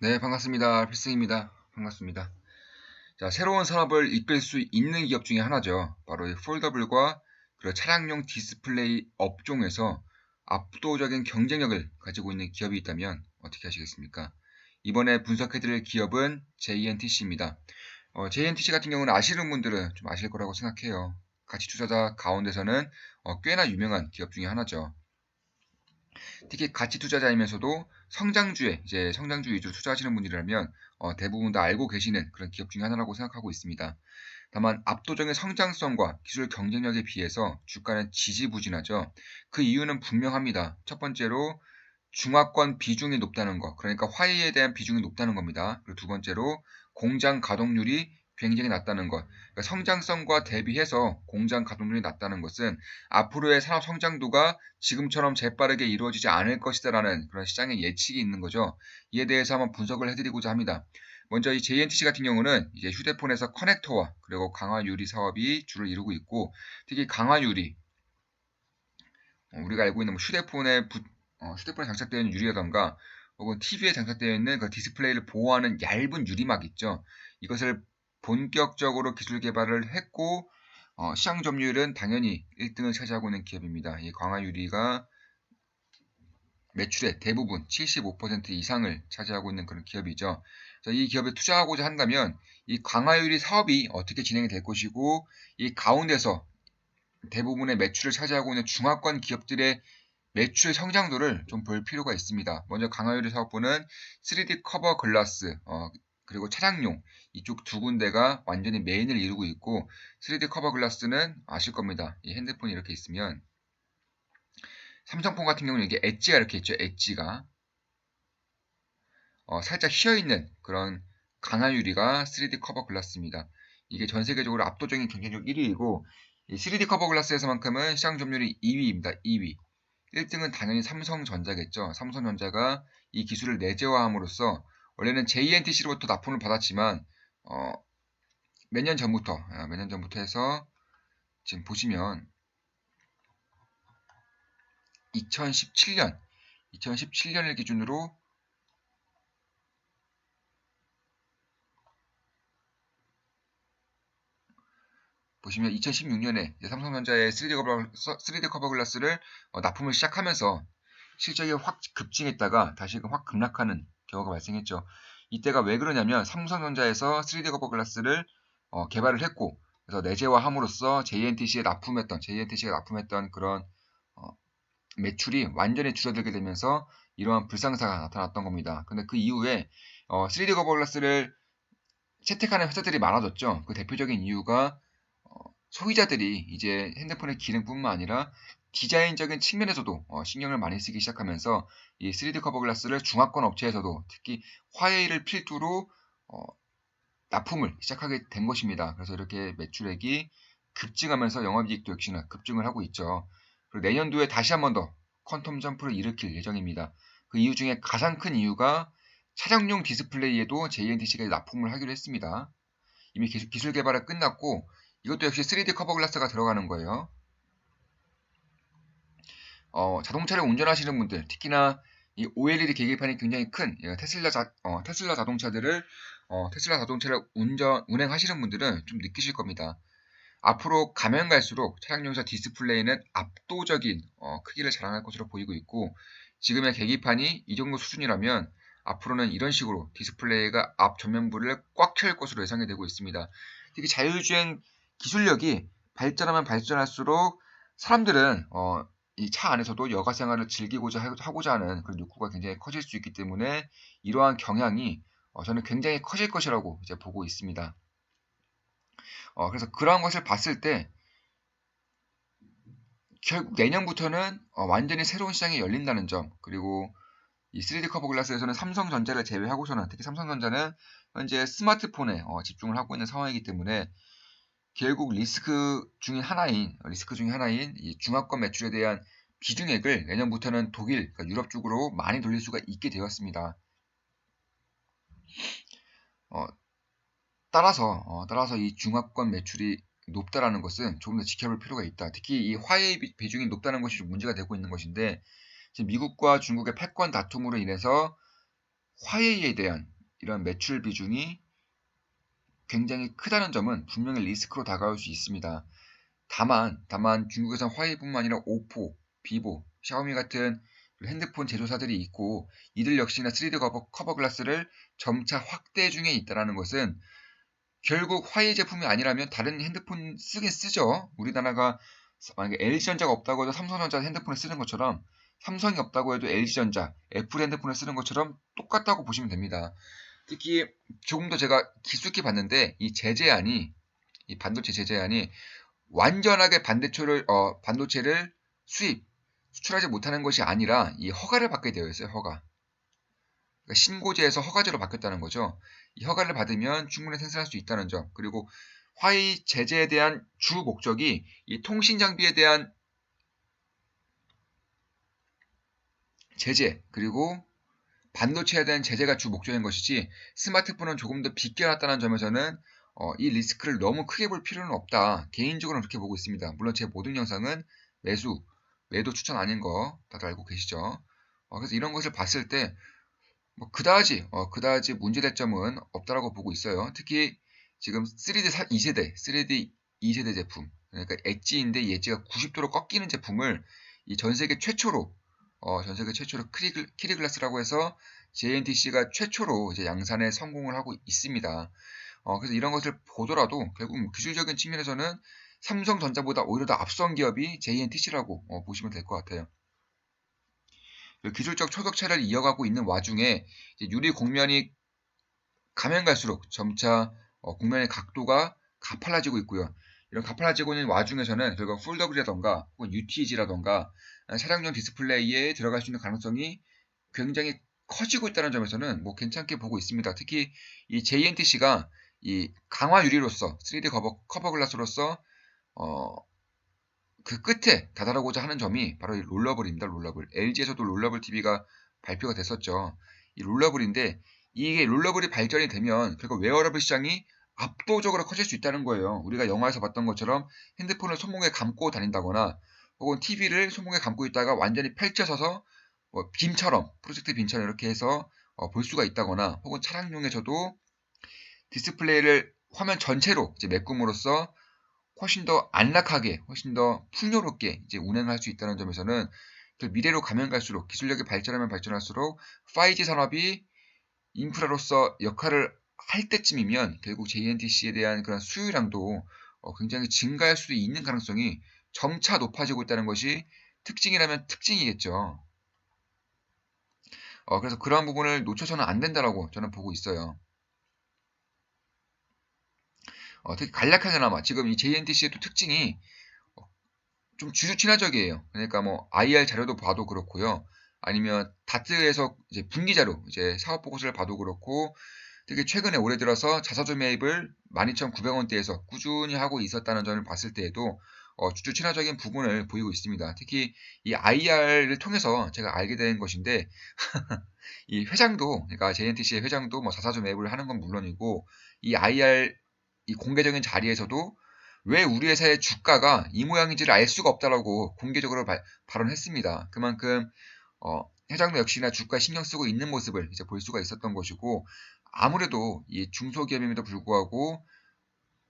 네, 반갑습니다. 필승입니다. 반갑습니다. 자, 새로운 산업을 이끌 수 있는 기업 중에 하나죠. 바로 이 폴더블과 그리고 차량용 디스플레이 업종에서 압도적인 경쟁력을 가지고 있는 기업이 있다면 어떻게 하시겠습니까? 이번에 분석해드릴 기업은 JNTC입니다. JNTC 같은 경우는 아시는 분들은 좀 아실 거라고 생각해요. 가치 투자자 가운데서는 꽤나 유명한 기업 중에 하나죠. 특히 가치 투자자이면서도 성장주 위주로 투자하시는 분이라면 대부분 다 알고 계시는 그런 기업 중에 하나라고 생각하고 있습니다. 다만 압도적인 성장성과 기술 경쟁력에 비해서 주가는 지지부진하죠. 그 이유는 분명합니다. 첫 번째로 중화권 비중이 높다는 거, 그러니까 화해에 대한 비중이 높다는 겁니다. 그리고 두 번째로 공장 가동률이 굉장히 낮다는 것. 그러니까 성장성과 대비해서 공장 가동률이 낮다는 것은 앞으로의 산업 성장도가 지금처럼 재빠르게 이루어지지 않을 것이다라는 그런 시장의 예측이 있는 거죠. 이에 대해서 한번 분석을 해드리고자 합니다. 먼저 이 JNTC 같은 경우는 이제 휴대폰에서 커넥터와 그리고 강화 유리 사업이 주를 이루고 있고, 특히 강화 유리, 우리가 알고 있는 뭐 휴대폰에 장착되어 있는 유리라던가 혹은 TV에 장착되어 있는 그 디스플레이를 보호하는 얇은 유리막 있죠. 이것을 본격적으로 기술 개발을 했고 시장 점유율은 당연히 1등을 차지하고 있는 기업입니다. 이 강화 유리가 매출의 대부분 75% 이상을 차지하고 있는 그런 기업이죠. 이 기업에 투자하고자 한다면 이 강화유리 사업이 어떻게 진행이 될 것이고, 이 가운데서 대부분의 매출을 차지하고 있는 중화권 기업들의 매출 성장도를 좀 볼 필요가 있습니다. 먼저 강화유리 사업부는 3D 커버 글라스, 그리고 차량용 이쪽 두 군데가 완전히 메인을 이루고 있고, 3D 커버 글라스는 아실 겁니다. 이 핸드폰이 이렇게 있으면 삼성폰 같은 경우는 이게 엣지가 이렇게 있죠. 엣지가 살짝 휘어있는 그런 강한 유리가 3D 커버 글라스입니다. 이게 전 세계적으로 압도적인 경쟁력 1위이고, 이 3D 커버 글라스에서만큼은 시장 점유율이 2위입니다. 2위. 1등은 당연히 삼성전자겠죠. 삼성전자가 이 기술을 내재화함으로써 원래는 JNTC로부터 납품을 받았지만 몇 년 전부터 해서 지금 보시면 2017년을 기준으로 보시면 2016년에 삼성전자의 3D 커버 글라스를 납품을 시작하면서 실적이 확 급증했다가 다시금 확 급락하는 경우가 발생했죠. 이때가 왜 그러냐면 삼성전자에서 3D 커버 글라스를 개발을 했고, 그래서 내재화함으로써 JNTC가 납품했던 그런 어, 매출이 완전히 줄어들게 되면서 이러한 불상사가 나타났던 겁니다. 근데 그 이후에 3D 커버 글라스를 채택하는 회사들이 많아졌죠. 그 대표적인 이유가 소비자들이 이제 핸드폰의 기능뿐만 아니라 디자인적인 측면에서도 신경을 많이 쓰기 시작하면서 이 3D 커버 글라스를 중화권 업체에서도 특히 화웨이를 필두로 어, 납품을 시작하게 된 것입니다. 그래서 이렇게 매출액이 급증하면서 영업이익도 역시나 급증을 하고 있죠. 그리고 내년도에 다시 한 번 더 퀀텀 점프를 일으킬 예정입니다. 그 이유 중에 가장 큰 이유가 차량용 디스플레이에도 JNTC가 납품을 하기로 했습니다. 이미 기술 개발은 끝났고, 이것도 역시 3D 커버 글라스가 들어가는 거예요. 자동차를 운전하시는 분들, 특히나 이 OLED 계기판이 굉장히 큰 테슬라 자동차들을 테슬라 자동차를 운행하시는 분들은 좀 느끼실 겁니다. 앞으로 가면 갈수록 차량용사 디스플레이는 압도적인 크기를 자랑할 것으로 보이고 있고, 지금의 계기판이 이 정도 수준이라면 앞으로는 이런 식으로 디스플레이가 앞 전면부를 꽉 채울 것으로 예상이 되고 있습니다. 특히 자율주행 기술력이 발전하면 발전할수록 사람들은 이 차 안에서도 여가 생활을 하고자 하는 그런 욕구가 굉장히 커질 수 있기 때문에 이러한 경향이 저는 굉장히 커질 것이라고 이제 보고 있습니다. 그래서 그러한 것을 봤을 때 결국 내년부터는 완전히 새로운 시장이 열린다는 점, 그리고 이 3D 커버 글라스에서는 삼성전자를 제외하고서는, 특히 삼성전자는 현재 스마트폰에 집중을 하고 있는 상황이기 때문에 결국 리스크 중인 하나인 이 중화권 매출에 대한 비중액을 내년부터는 독일, 그러니까 유럽 쪽으로 많이 돌릴 수가 있게 되었습니다. 어, 따라서 이 중화권 매출이 높다라는 것은 조금 더 지켜볼 필요가 있다. 특히 이 화웨이 비중이 높다는 것이 좀 문제가 되고 있는 것인데, 지금 미국과 중국의 패권 다툼으로 인해서 화웨이에 대한 이런 매출 비중이 굉장히 크다는 점은 분명히 리스크로 다가올 수 있습니다. 다만 중국에선 화웨이뿐만 아니라 오포, 비보, 샤오미 같은 핸드폰 제조사들이 있고 이들 역시나 3D 커버 글라스를 점차 확대 중에 있다는 것은 결국 화웨이 제품이 아니라면 다른 핸드폰 쓰긴 쓰죠. 우리나라가 만약에 LG전자가 없다고 해도 삼성전자 핸드폰을 쓰는 것처럼 삼성이 없다고 해도 LG전자, 애플 핸드폰을 쓰는 것처럼 똑같다고 보시면 됩니다. 특히 조금 더 제가 깊숙이 봤는데 이 반도체 제재안이 완전하게 반도체를 수출하지 못하는 것이 아니라 이 허가를 받게 되어 있어요. 허가. 그러니까 신고제에서 허가제로 바뀌었다는 거죠. 이 허가를 받으면 충분히 생산할 수 있다는 점. 그리고 화웨이 제재에 대한 주 목적이 이 통신 장비에 대한 제재, 그리고 반도체에 대한 제재가 주 목적인 것이지 스마트폰은 조금 더 비껴놨다는 점에서는 이 리스크를 너무 크게 볼 필요는 없다. 개인적으로는 그렇게 보고 있습니다. 물론 제 모든 영상은 매도 추천 아닌 거 다들 알고 계시죠? 그래서 이런 것을 봤을 때 뭐 그다지 문제될 점은 없다라고 보고 있어요. 특히 지금 3D 2세대 제품, 그러니까 엣지인데 이 엣지가 90도로 꺾이는 제품을 이 전 세계 최초로 키리글라스라고 해서 JNTC가 최초로 이제 양산에 성공을 하고 있습니다. 그래서 이런 것을 보더라도 결국 기술적인 측면에서는 삼성전자보다 오히려 더 앞선 기업이 JNTC라고 보시면 될 것 같아요. 기술적 초격차를 이어가고 있는 와중에 유리 곡면이 가면 갈수록 점차 곡면의 각도가 가팔라지고 있고요. 이런 가팔라지고 있는 와중에서는 결국 폴더블이라던가 혹은 UTG라던가 차량용 디스플레이에 들어갈 수 있는 가능성이 굉장히 커지고 있다는 점에서는 뭐 괜찮게 보고 있습니다. 특히 이 JNTC가 이 강화 유리로서 3D 커버 글라스로서 그 끝에 다다르고자 하는 점이 바로 이 롤러블입니다. 롤러블. LG에서도 롤러블 TV가 발표가 됐었죠. 이 롤러블인데 이게 롤러블이 발전이 되면 결국 웨어러블 시장이 압도적으로 커질 수 있다는 거예요. 우리가 영화에서 봤던 것처럼 핸드폰을 손목에 감고 다닌다거나 혹은 TV를 손목에 감고 있다가 완전히 펼쳐서서 빔처럼 프로젝트 빔처럼 이렇게 해서 볼 수가 있다거나 혹은 차량용에서도 디스플레이를 화면 전체로 이제 메꿈으로써 훨씬 더 안락하게, 훨씬 더 풍요롭게 이제 운행할 수 있다는 점에서는 그 미래로 가면 갈수록 기술력이 발전하면 발전할수록 5G 산업이 인프라로서 역할을 할 때쯤이면 결국 JNTC에 대한 그런 수요량도 굉장히 증가할 수도 있는 가능성이 점차 높아지고 있다는 것이 특징이라면 특징이겠죠. 그래서 그러한 부분을 놓쳐서는 안 된다라고 저는 보고 있어요. 되게 간략하게나마 지금 이 JNTC의 또 특징이 좀 주주 친화적이에요. 그러니까 뭐 IR 자료도 봐도 그렇고요. 아니면 다트에서 이제 분기 자료, 이제 사업 보고서를 봐도 그렇고 되게 최근에 올해 들어서 자사주 매입을 12,900원대에서 꾸준히 하고 있었다는 점을 봤을 때에도 주주 친화적인 부분을 보이고 있습니다. 특히 이 IR을 통해서 제가 알게 된 것인데 이 회장도, 그러니까 JNTC의 회장도 뭐 자사주 매입을 하는 건 물론이고 이 IR 이 공개적인 자리에서도 왜 우리 회사의 주가가 이 모양인지를 알 수가 없다라고 공개적으로 발언했습니다. 그만큼 회장도 역시나 주가에 신경 쓰고 있는 모습을 이제 볼 수가 있었던 것이고 아무래도 이 중소기업임에도 불구하고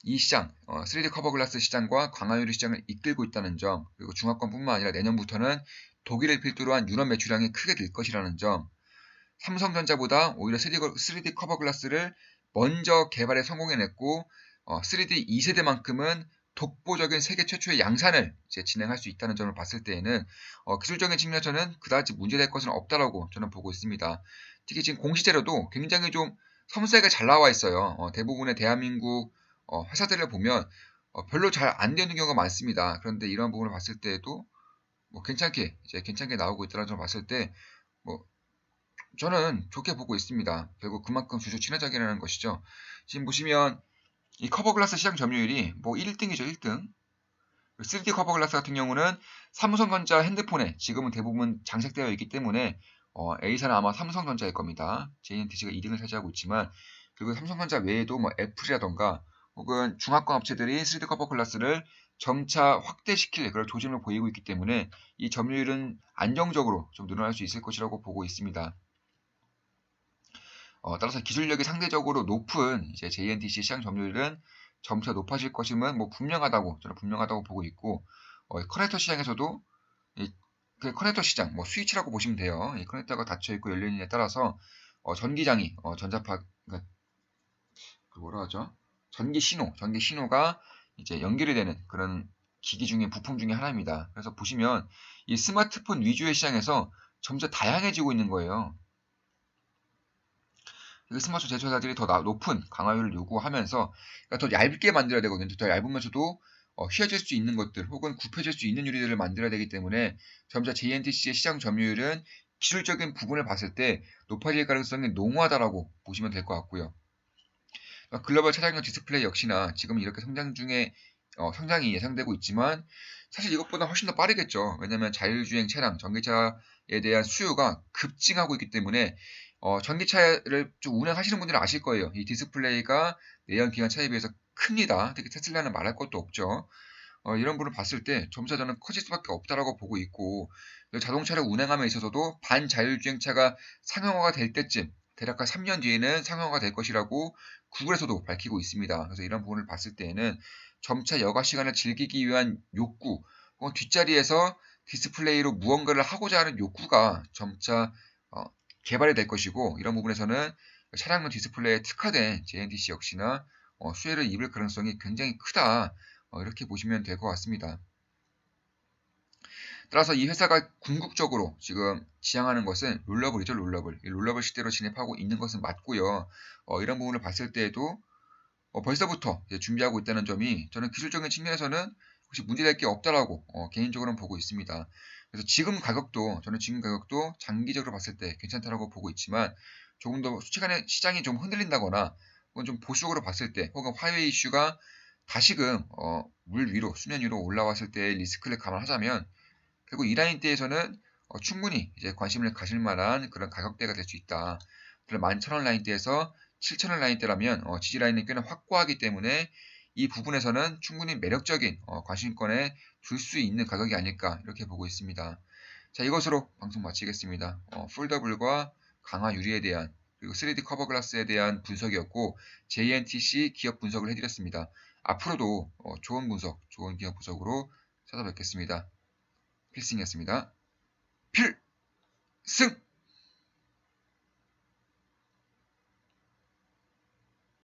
이 시장, 3D 커버 글라스 시장과 광화유리 시장을 이끌고 있다는 점, 그리고 중화권뿐만 아니라 내년부터는 독일을 필두로 한 유럽 매출량이 크게 늘 것이라는 점, 삼성전자보다 오히려 3D 커버 글라스를 먼저 개발에 성공해냈고 3D 2세대만큼은 독보적인 세계 최초의 양산을 이제 진행할 수 있다는 점을 봤을 때에는 기술적인 측면에서는 그다지 문제될 것은 없다라고 저는 보고 있습니다. 특히 지금 공시재료도 굉장히 좀 섬세하게 잘 나와 있어요. 대부분의 대한민국 회사들을 보면 별로 잘 안 되는 경우가 많습니다. 그런데 이런 부분을 봤을 때에도 뭐 괜찮게 나오고 있다는 점을 봤을 때뭐 저는 좋게 보고 있습니다. 결국 그만큼 주주 친화적이라는 것이죠. 지금 보시면 이 커버글라스 시장 점유율이 뭐 1등이죠, 1등. 3D 커버글라스 같은 경우는 삼성전자 핸드폰에 지금은 대부분 장착되어 있기 때문에 A사는 아마 삼성전자일 겁니다. JNTC가 2등을 차지하고 있지만 그리고 삼성전자 외에도 뭐 애플이라던가 혹은 중화권 업체들이 3D 커버글라스를 점차 확대시킬 그런 조짐을 보이고 있기 때문에 이 점유율은 안정적으로 좀 늘어날 수 있을 것이라고 보고 있습니다. 따라서 기술력이 상대적으로 높은 이제 JNTC 시장 점유율은 점차 높아질 것임은 뭐 저는 분명하다고 보고 있고, 커넥터 시장에서도 그 커넥터 시장, 뭐 스위치라고 보시면 돼요. 이 커넥터가 닫혀 있고 열려 있느냐에 따라서 전기장이 전자파, 그러니까 그 뭐라 하죠? 전기 신호가 이제 연결이 되는 그런 기기 중에 부품 중에 하나입니다. 그래서 보시면 이 스마트폰 위주의 시장에서 점차 다양해지고 있는 거예요. 스마트 제조사들이 더 높은 강화율을 요구하면서, 그러니까 더 얇게 만들어야 되거든요. 더 얇으면서도 휘어질 수 있는 것들 혹은 굽혀질 수 있는 유리들을 만들어야 되기 때문에 점차 JNTC의 시장 점유율은 기술적인 부분을 봤을 때 높아질 가능성이 농후하다라고 보시면 될 것 같고요. 글로벌 차량용 디스플레이 역시나 지금 이렇게 성장이 예상되고 있지만 사실 이것보다 훨씬 더 빠르겠죠. 왜냐하면 자율주행 차량, 전기차에 대한 수요가 급증하고 있기 때문에 전기차를 좀 운행하시는 분들은 아실 거예요. 이 디스플레이가 내연 기관차에 비해서 큽니다. 특히 테슬라는 말할 것도 없죠. 이런 부분을 봤을 때 점차 저는 커질 수밖에 없다라고 보고 있고, 자동차를 운행함에 있어서도 반자율주행차가 상용화가 될 때쯤, 대략 한 3년 뒤에는 상용화가 될 것이라고 구글에서도 밝히고 있습니다. 그래서 이런 부분을 봤을 때에는 점차 여가 시간을 즐기기 위한 욕구, 혹은 뒷자리에서 디스플레이로 무언가를 하고자 하는 욕구가 점차 어, 개발이 될 것이고, 이런 부분에서는 차량용 디스플레이에 특화된 JNTC 역시나 수혜를 입을 가능성이 굉장히 크다. 이렇게 보시면 될 것 같습니다. 따라서 이 회사가 궁극적으로 지금 지향하는 것은 롤러블이죠, 롤러블. 이 롤러블 시대로 진입하고 있는 것은 맞고요. 이런 부분을 봤을 때에도 벌써부터 준비하고 있다는 점이 저는 기술적인 측면에서는 혹시 문제될 게 없다라고 개인적으로는 보고 있습니다. 그래서 저는 지금 가격도 장기적으로 봤을 때 괜찮다라고 보고 있지만, 조금 더 최근에 시장이 좀 흔들린다거나 혹은 좀 보수적으로 봤을 때, 혹은 화웨이 이슈가 다시금 물 위로, 수면 위로 올라왔을 때의 리스크를 감안하자면 결국 이 라인대에서는 충분히 이제 관심을 가질 만한 그런 가격대가 될 수 있다. 11,000원 라인대에서 7,000원 라인대라면 지지 라인은 꽤나 확고하기 때문에 이 부분에서는 충분히 매력적인 관심권에 둘 수 있는 가격이 아닐까 이렇게 보고 있습니다. 자, 이것으로 방송 마치겠습니다. 폴더블과 강화 유리에 대한, 그리고 3D 커버 글라스에 대한 분석이었고, JNTC 기업 분석을 해드렸습니다. 앞으로도 좋은 분석, 좋은 기업 분석으로 찾아뵙겠습니다. 필승이었습니다. 필승!